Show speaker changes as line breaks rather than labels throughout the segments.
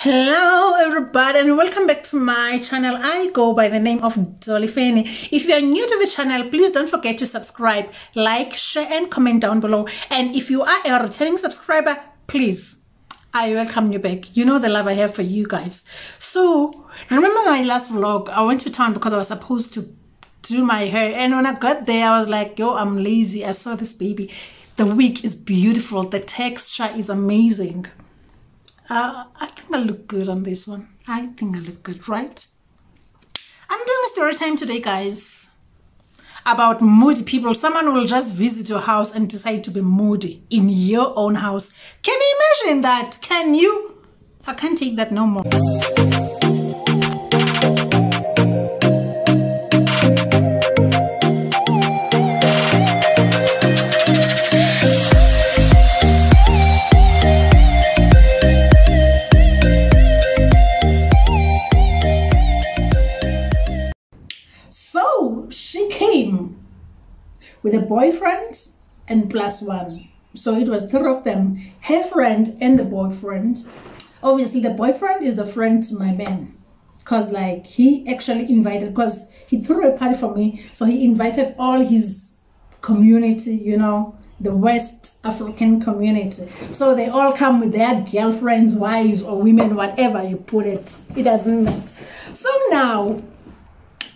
Hello everybody and welcome back to my channel. I go by the name of Dolly Fanny. If you are new to the channel, please don't forget to subscribe, like, share and comment down below. And if you are a returning subscriber, please, I welcome you back. You know the love I have for you guys. So remember my last vlog, I went to town because I was supposed to do my hair, and when I got there I was like, yo, I'm lazy. I saw this baby. The wig is beautiful, the texture is amazing. I think I look good on this one. I think I look good, right? I'm doing a story time today, guys, about moody people. Someone will just visit your house and decide to be moody in your own house. Can you imagine that? Can you? I can't take that no more. She came with a boyfriend and plus one, so it was three of them, her friend and the boyfriend. Obviously the boyfriend is the friend to my man, because like he actually invited, because he threw a party for me, so he invited all his community, you know, the West African community. So they all come with their girlfriends, wives or women, whatever you put it, it doesn't matter. So now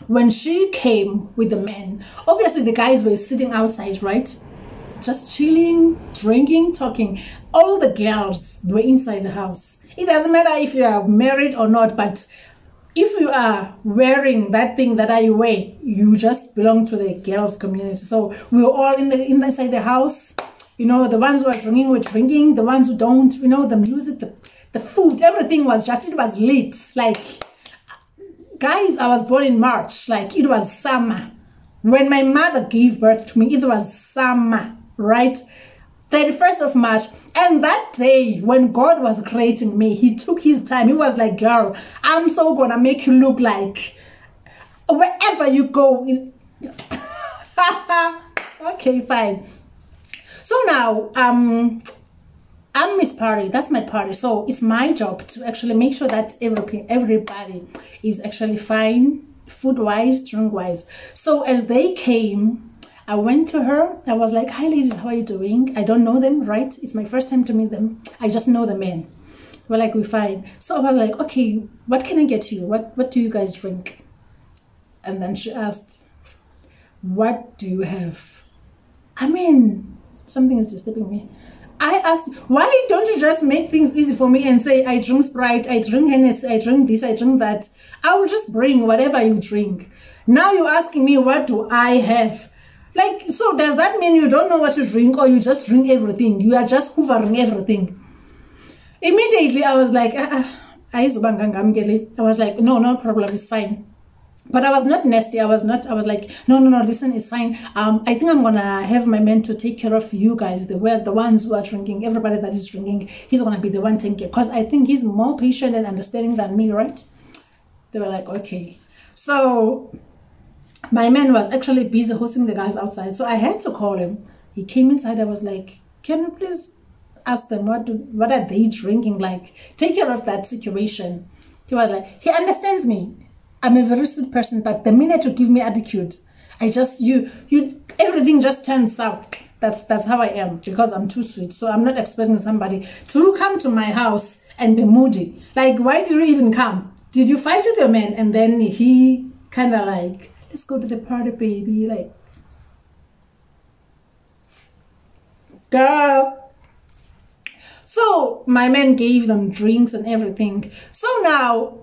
when she came with the men, obviously the guys were sitting outside, right? Just chilling, drinking, talking. All the girls were inside the house. It doesn't matter if you are married or not, but if you are wearing that thing that I wear, you just belong to the girls community. So we were all inside the house. You know, the ones who are drinking were drinking, the ones who don't, you know, the music, the food, everything was just, it was lit. Like, guys, I was born in March, like it was summer. When my mother gave birth to me, it was summer, right? 31st of March. And that day, when God was creating me, he took his time. He was like, girl, I'm so gonna make you look like wherever you go. Okay, fine. So now, I'm Miss Party, that's my party, so it's my job to actually make sure that everybody is actually fine, food-wise, drink-wise. So as they came, I went to her, I was like, hi ladies, how are you doing? I don't know them, right? It's my first time to meet them. I just know the men. We're like, we're fine. So I was like, okay, what can I get you? What do you guys drink? And then she asked, what do you have? I mean, something is disturbing me. I asked, why don't you just make things easy for me and say, I drink Sprite, I drink Hennessy, I drink this, I drink that. I will just bring whatever you drink. Now you're asking me, what do I have? Like, so does that mean you don't know what to drink, or you just drink everything? You are just hoovering everything. Immediately, I was like, I was like, no problem, it's fine. But I was not nasty. I was like, no, listen, it's fine. I think I'm gonna have my man to take care of you guys, the ones who are drinking, everybody that is drinking, he's gonna be the one taking care, because I think he's more patient and understanding than me, right? They were like, okay. So my man was actually busy hosting the guys outside, so I had to call him. He came inside. I was like, can you please ask them what are they drinking? Like, take care of that situation. He was like, he understands me. I'm a very sweet person, but the minute you give me attitude, I just, everything just turns south. That's how I am, because I'm too sweet. So I'm not expecting somebody to come to my house and be moody. Like, why did you even come? Did you fight with your man? And then he kind of like, let's go to the party, baby. Like, girl. So my man gave them drinks and everything. So now,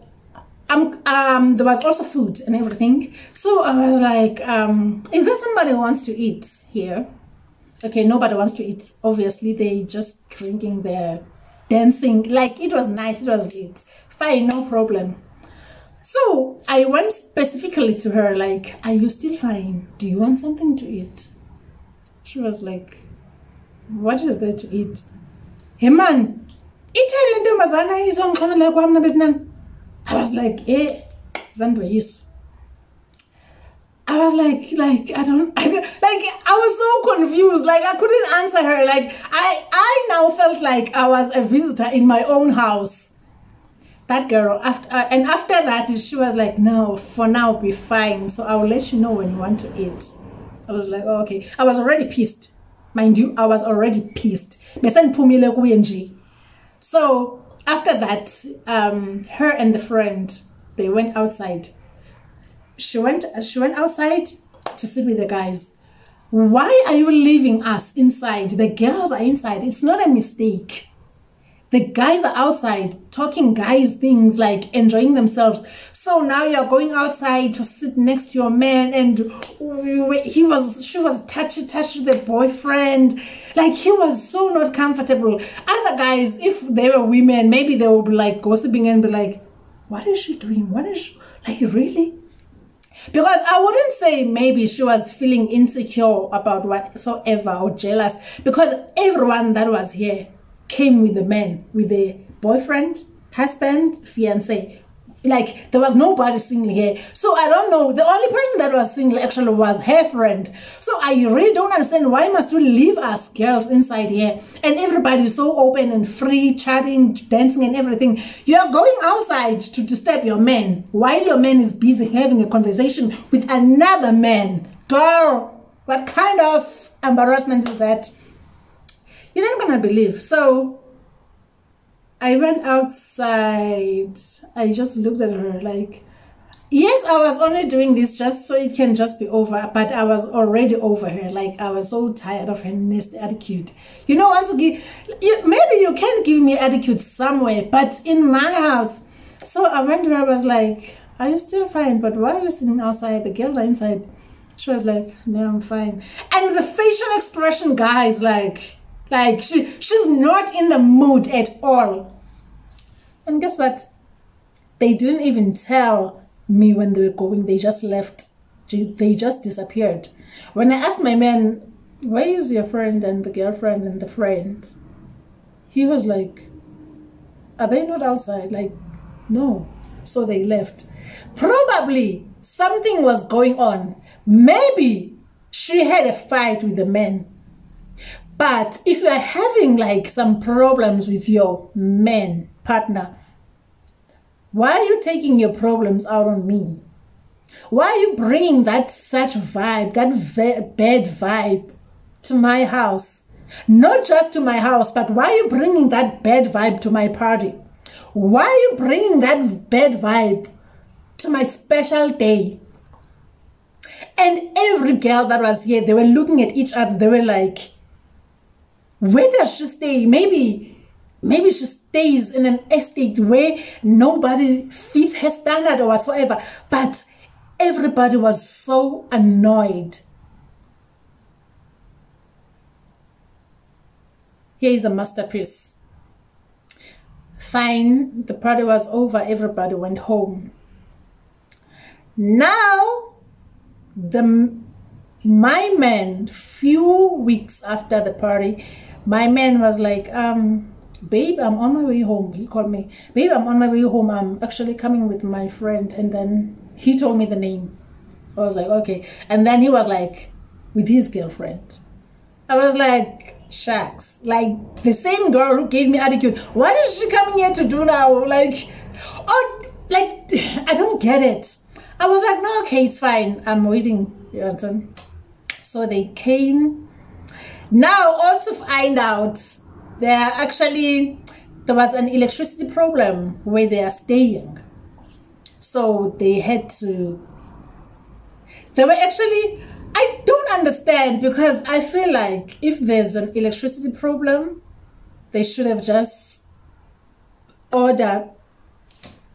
there was also food and everything. So I was like, is there somebody who wants to eat here? Okay, nobody wants to eat. Obviously, they just drinking, they're dancing. Like, it was nice, it was lit. Fine, no problem. So I went specifically to her, like, are you still fine? Do you want something to eat? She was like, what is there to eat? Hey man, I was like, I was like, I was so confused. Like, I couldn't answer her. Like, I now felt like I was a visitor in my own house. that girl, after that, she was like, no, for now, be fine. So I will let you know when you want to eat. I was like, oh, okay. I was already pissed. Mind you, I was already pissed. So after that, her and the friend, they went outside. She went outside to sit with the guys. Why are you leaving us inside? The girls are inside. It's not a mistake. The guys are outside talking guys things, like enjoying themselves. So now you're going outside to sit next to your man, and she was touchy the boyfriend. Like, he was so not comfortable. Other guys, if they were women, maybe they would be like gossiping and be like, what is she doing? What is she, like, really? Because I wouldn't say maybe she was feeling insecure about whatsoever or jealous, because everyone that was here came with the man, with the boyfriend, husband, fiance. Like, there was nobody single here. So I don't know. The only person that was single actually was her friend. So I really don't understand, why must we leave us girls inside here? And everybody's so open and free, chatting, dancing and everything. You're going outside to disturb your man while your man is busy having a conversation with another man. Girl, what kind of embarrassment is that? You're not gonna believe. So I went outside. I just looked at her like, yes, I was only doing this just so it can just be over, but I was already over her. Like, I was so tired of her nasty attitude. You know, once maybe you can give me attitude somewhere, but in my house. So I went to her. I was like, are you still fine? But why are you sitting outside? The girls are inside. She was like, no, I'm fine. And the facial expression, guys, like she's not in the mood at all. And guess what? They didn't even tell me when they were going. They just left. They just disappeared. When I asked my man, where is your friend and the girlfriend and the friend? He was like, are they not outside? Like, no. So they left. Probably something was going on. Maybe she had a fight with the man. But if you are having like some problems with your man, partner, why are you taking your problems out on me? Why are you bringing that such vibe, that bad vibe to my house? Not just to my house, but why are you bringing that bad vibe to my party? Why are you bringing that bad vibe to my special day? And every girl that was here, they were looking at each other. They were like, where does she stay? Maybe she stays in an estate where nobody fits her standard or whatsoever. But everybody was so annoyed. Here is the masterpiece. Fine, the party was over. Everybody went home. Now, my man, few weeks after the party, my man was like, babe, I'm on my way home. He called me, babe, I'm on my way home. I'm actually coming with my friend. And then he told me the name. I was like, okay. And then he was like, with his girlfriend. I was like, shucks. Like, the same girl who gave me attitude. What is she coming here to do now? Like, oh, like, I don't get it. I was like, no, okay, it's fine. I'm waiting. You understand? So they came. Now, also find out there was an electricity problem where they are staying. So they had to, I don't understand, because I feel like if there's an electricity problem, they should have just ordered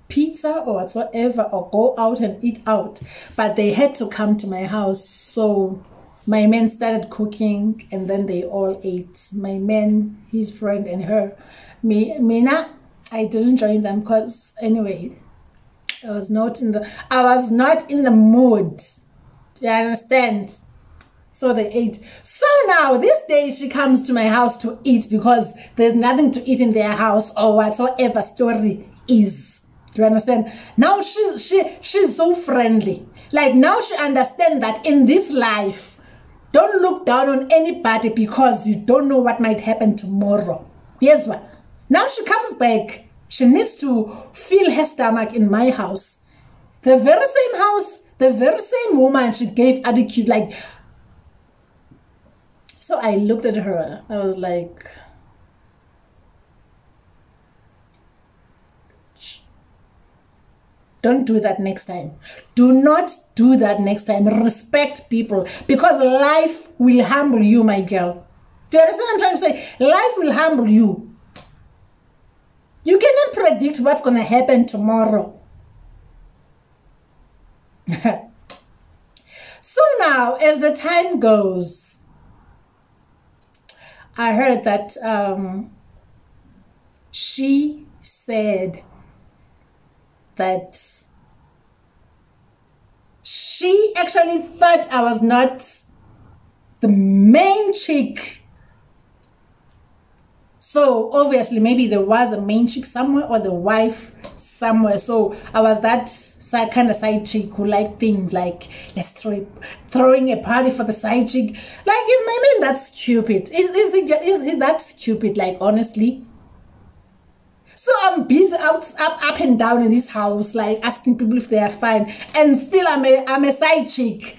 pizza or whatsoever, or go out and eat out. But they had to come to my house. So my man started cooking, and then they all ate. My man, his friend, and her. Mina, I didn't join them because anyway, I was not in the mood. You understand? So they ate. So now this day she comes to my house to eat because there's nothing to eat in their house, or whatsoever story is. Do you understand? Now she's so friendly. Like, now she understands that in this life, don't look down on anybody because you don't know what might happen tomorrow. Here's what. Now she comes back. She needs to feel her stomach in my house. The very same house, the very same woman she gave attitude, like. So I looked at her. I was like, don't do that next time. Do not do that next time. Respect people, because life will humble you, my girl. Do you understand what I'm trying to say? Life will humble you. You cannot predict what's going to happen tomorrow. So now, as the time goes, I heard that she said that she actually thought I was not the main chick. So obviously maybe there was a main chick somewhere, or the wife somewhere. So I was that kind of side chick who liked things like, let's throwing a party for the side chick. Like, is my man that stupid? Is he that stupid? Like, honestly. So I'm busy up and down in this house, like asking people if they are fine, and still I'm a side chick.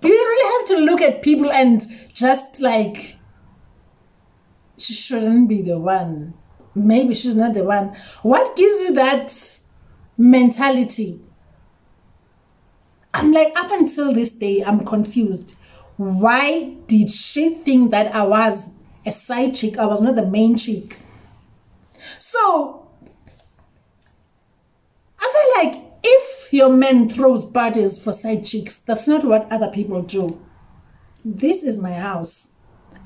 Do you really have to look at people and just like, she shouldn't be the one? Maybe she's not the one. What gives you that mentality? I'm like, up until this day, I'm confused. Why did she think that I was a side chick? I was not the main chick. So I feel like if your man throws parties for side chicks, that's not what other people do. This is my house.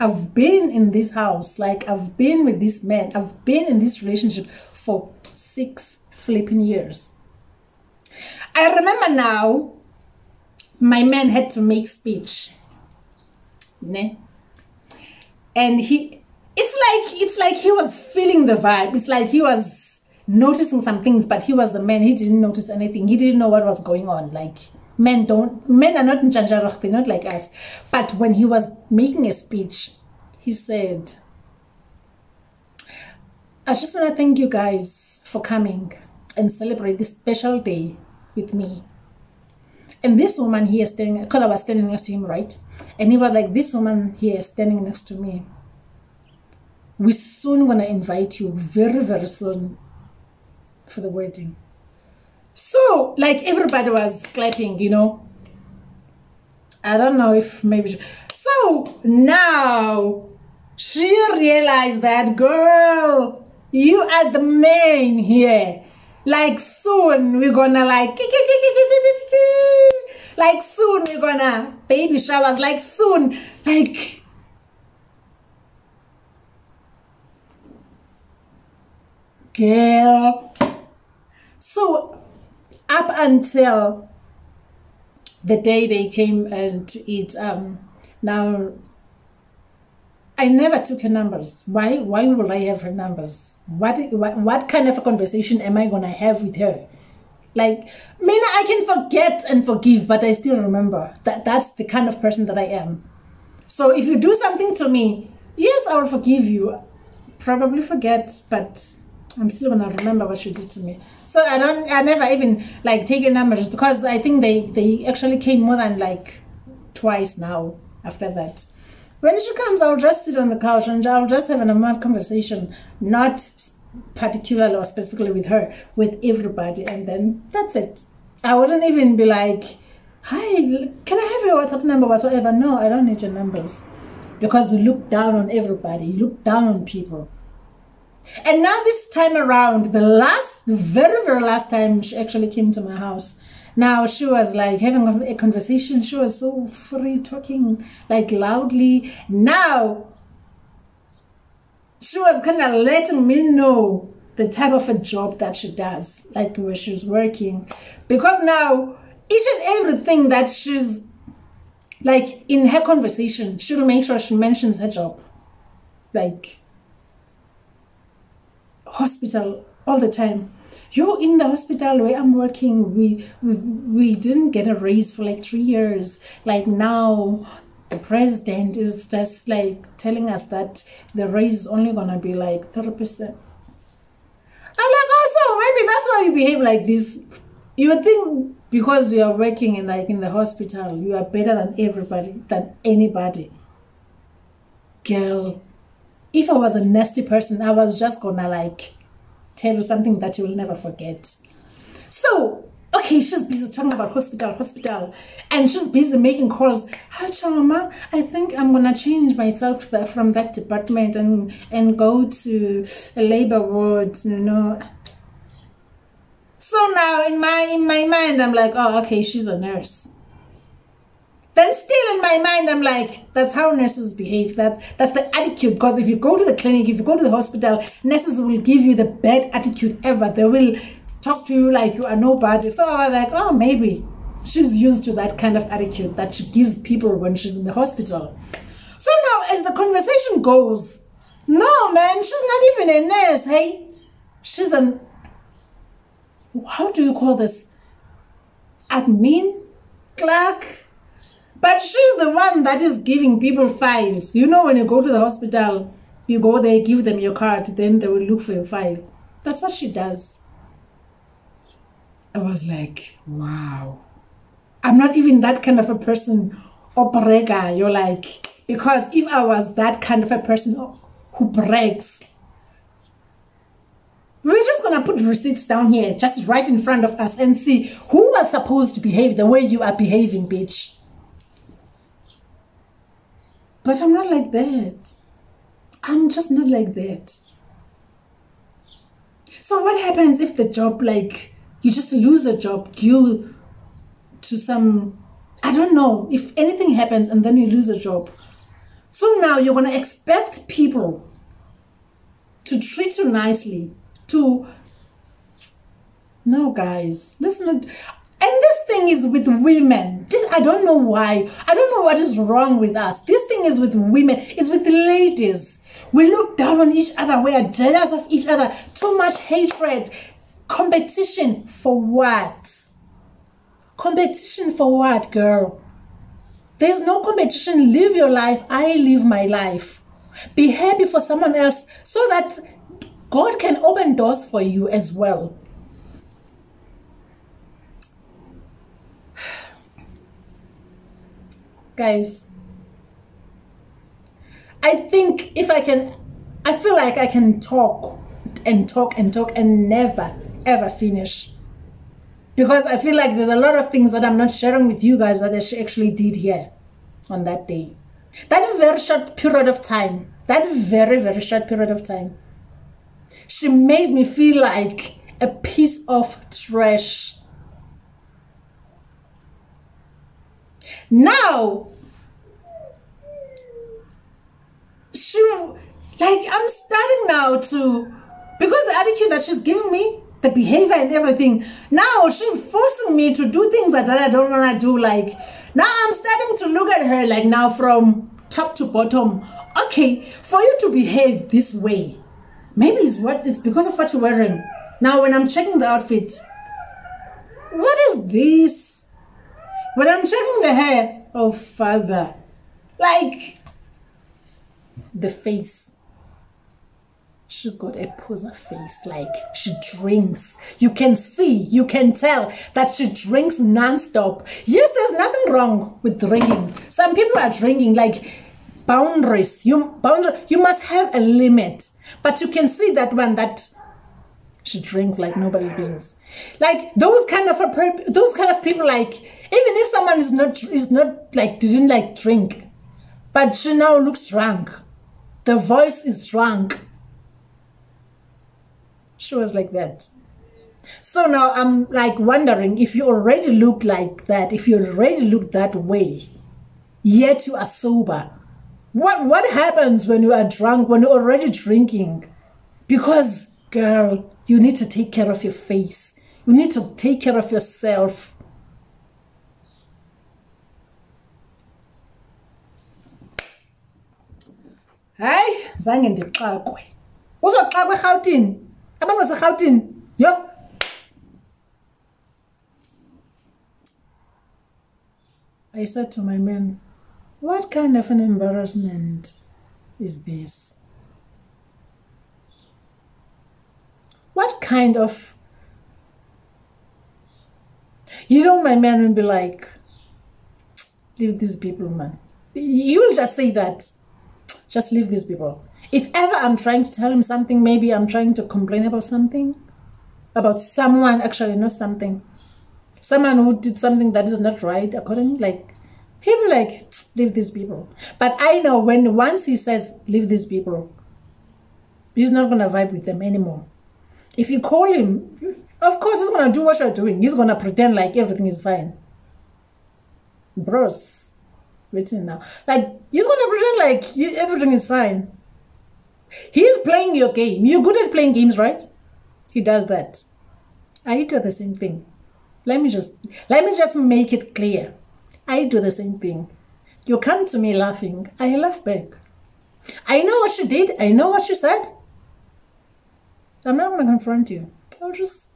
I've been in this house, like I've been with this man, I've been in this relationship for 6 flipping years. I remember now, my man had to make speech, ne? And it's like he was feeling the vibe. It's like he was noticing some things, but he was the man. He didn't notice anything. He didn't know what was going on. Like, men are not in Janjarach, they're not like us. But when he was making a speech, he said, I just want to thank you guys for coming and celebrate this special day with me. And this woman here standing, because I was standing next to him, right? And he was like, this woman here standing next to me, we're soon going to invite you, very, very soon, for the wedding. So, like, everybody was clapping, you know. I don't know if maybe... So, now, she realized that, girl, you are the man here. Like, soon, we're gonna, like soon, we're gonna baby showers. Like, soon, like... Girl. So... Up until the day they came and to eat, now I never took her numbers. Why would I have her numbers? What kind of a conversation am I gonna have with her? Like, Mina, I can forget and forgive, but I still remember. That's the kind of person that I am. So if you do something to me, yes, I will forgive you. Probably forget, but I'm still gonna remember what you did to me. So I never even like take your numbers, because I think they actually came more than like twice now after that. When she comes, I'll just sit on the couch and I'll just have a normal conversation, not particularly or specifically with her, with everybody, and then that's it. I wouldn't even be like, hi, can I have your WhatsApp number whatsoever? No, I don't need your numbers, because you look down on everybody, you look down on people. And now this time around, the very, very last time she actually came to my house, now she was like having a conversation. She was so free, talking like loudly. Now she was kind of letting me know the type of a job that she does, like where she's working. Because now each and everything that she's like in her conversation, she'll make sure she mentions her job. Like, hospital all the time. You're in the hospital where I'm working. We didn't get a raise for like 3 years. Like, now the president is just like telling us that the raise is only gonna be like 30%. I'm like, also maybe that's why you behave like this. You would think because you are working in the hospital, you are better than everybody, than anybody. Girl, if I was a nasty person, I was just gonna like tell you something that you will never forget. So, okay, she's busy talking about hospital, and she's busy making calls. Hi, Chama, I think I'm gonna change myself from that department and go to a labor ward, you know. So now in my mind, I'm like, oh, okay, she's a nurse. Then still in my mind, I'm like, that's how nurses behave. That's the attitude. Because if you go to the clinic, if you go to the hospital, nurses will give you the bad attitude ever. They will talk to you like you are nobody. So I was like, oh, maybe she's used to that kind of attitude that she gives people when she's in the hospital. So now as the conversation goes, no, man, she's not even a nurse, hey? She's an, how do you call this? Admin? Clerk? But she's the one that is giving people files. You know, when you go to the hospital, you go there, give them your card, then they will look for your file. That's what she does. I was like, wow. I'm not even that kind of a person. Operega, you're like, because if I was that kind of a person who brags, we're just gonna put receipts down here, just right in front of us, and see who was supposed to behave the way you are behaving, bitch. But I'm not like that. I'm just not like that. So what happens if the job, like, you just lose a job due to some, I don't know, if anything happens and then you lose a job. So now you're going to expect people to treat you nicely, to, no guys, let's not. And this thing is with women. I don't know why. I don't know what is wrong with us. This thing is with women. It's with the ladies. We look down on each other. We are jealous of each other. Too much hatred. Competition for what? Competition for what, girl? There's no competition. Live your life. I live my life. Be happy for someone else so that God can open doors for you as well. Guys, I think if I can, I feel like I can talk and talk and talk and never ever finish, because I feel like there's a lot of things that I'm not sharing with you guys that she actually did here on that day. That very short period of time, that very short period of time, she made me feel like a piece of trash. Now, I'm starting now to, because the attitude that she's giving me, the behavior and everything, now she's forcing me to do things that I don't want to do. Like, now I'm starting to look at her like now from top to bottom. Okay, for you to behave this way, maybe it's because of what you're wearing. Now, when I'm checking the outfit, what is this? When I'm checking the hair, oh father, like the face, she's got a poser face, like she drinks. You can see, you can tell that she drinks non-stop. Yes, there's nothing wrong with drinking. Some people are drinking, like boundaries. You must have a limit, but you can see that one that she drinks like nobody's business. Like those kind of people, like, even if someone is not like, didn't like drink, but she now looks drunk, the voice is drunk, she was like that. So now I'm like wondering, if you already look like that, if you already look that way, yet you are sober, what happens when you are drunk, when you're already drinking? Because girl, you need to take care of your face. You need to take care of yourself. Hayi, zange ndiqaqwe. Uzoqaqwa eRhawutini. Abantu baseRhawutini. Yo. I said to my man, What kind of an embarrassment is this? What kind of... You know, my man will be like, leave these people, man. You will just say that. Just leave these people. If ever I'm trying to tell him something, maybe I'm trying to complain about something, about someone, actually not something, someone who did something that is not right, according, like, he'll be like, leave these people. But I know once he says, leave these people, he's not going to vibe with them anymore. If you call him, of course he's going to do what you're doing. He's going to pretend like everything is fine. Bros, waiting now. Like, he's going to pretend like everything is fine. He's playing your game. You're good at playing games, right? He does that. I do the same thing. Let me just make it clear. I do the same thing. You come to me laughing, I laugh back. I know what you did. I know what you said. I'm not going to confront you. I'll just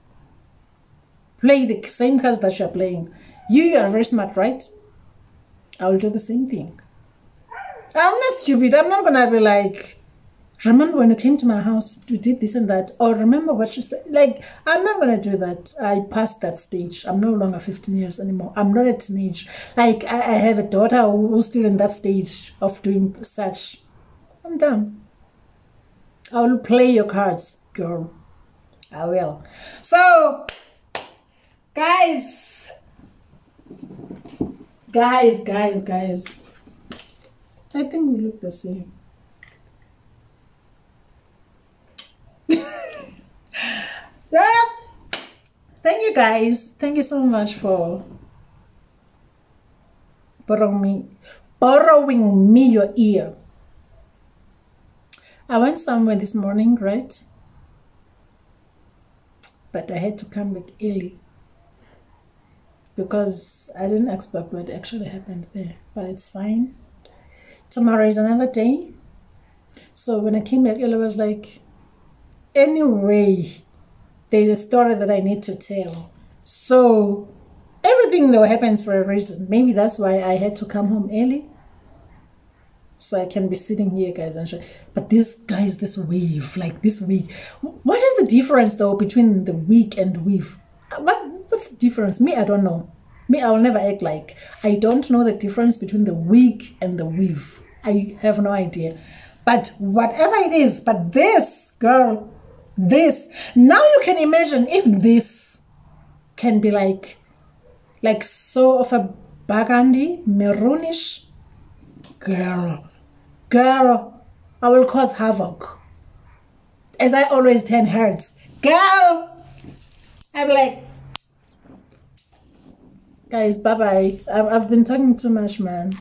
play the same cards that you're playing. You are very smart, right? I'll do the same thing. I'm not stupid. I'm not going to be like, remember when you came to my house, you did this and that. Or remember what you said. Like, I'm not going to do that. I passed that stage. I'm no longer 15 years anymore. I'm not a teenage. Like, I have a daughter who's still in that stage of doing such. I'm done. I will play your cards, girl. I will. So, guys. I think we look the same. Yeah. Thank you guys. Thank you so much for borrowing me your ear. I went somewhere this morning, right? But I had to come back early because I didn't expect what actually happened there. But it's fine. Tomorrow is another day. So when I came back early, I was like, anyway, there's a story that I need to tell. So everything though happens for a reason. Maybe that's why I had to come home early, so I can be sitting here, guys, and show. But this, guys, this weave, like this week, what is the difference though between the week and weave? What's the difference? Me, I don't know. Me, I will never act like I don't know the difference between the wig and the weave. I have no idea. But whatever it is, but this, girl, this, now you can imagine if this can be like so of a burgundy, maroonish, girl, I will cause havoc. As I always turn heads. Girl, I'm like, guys, bye-bye. I've been talking too much, man.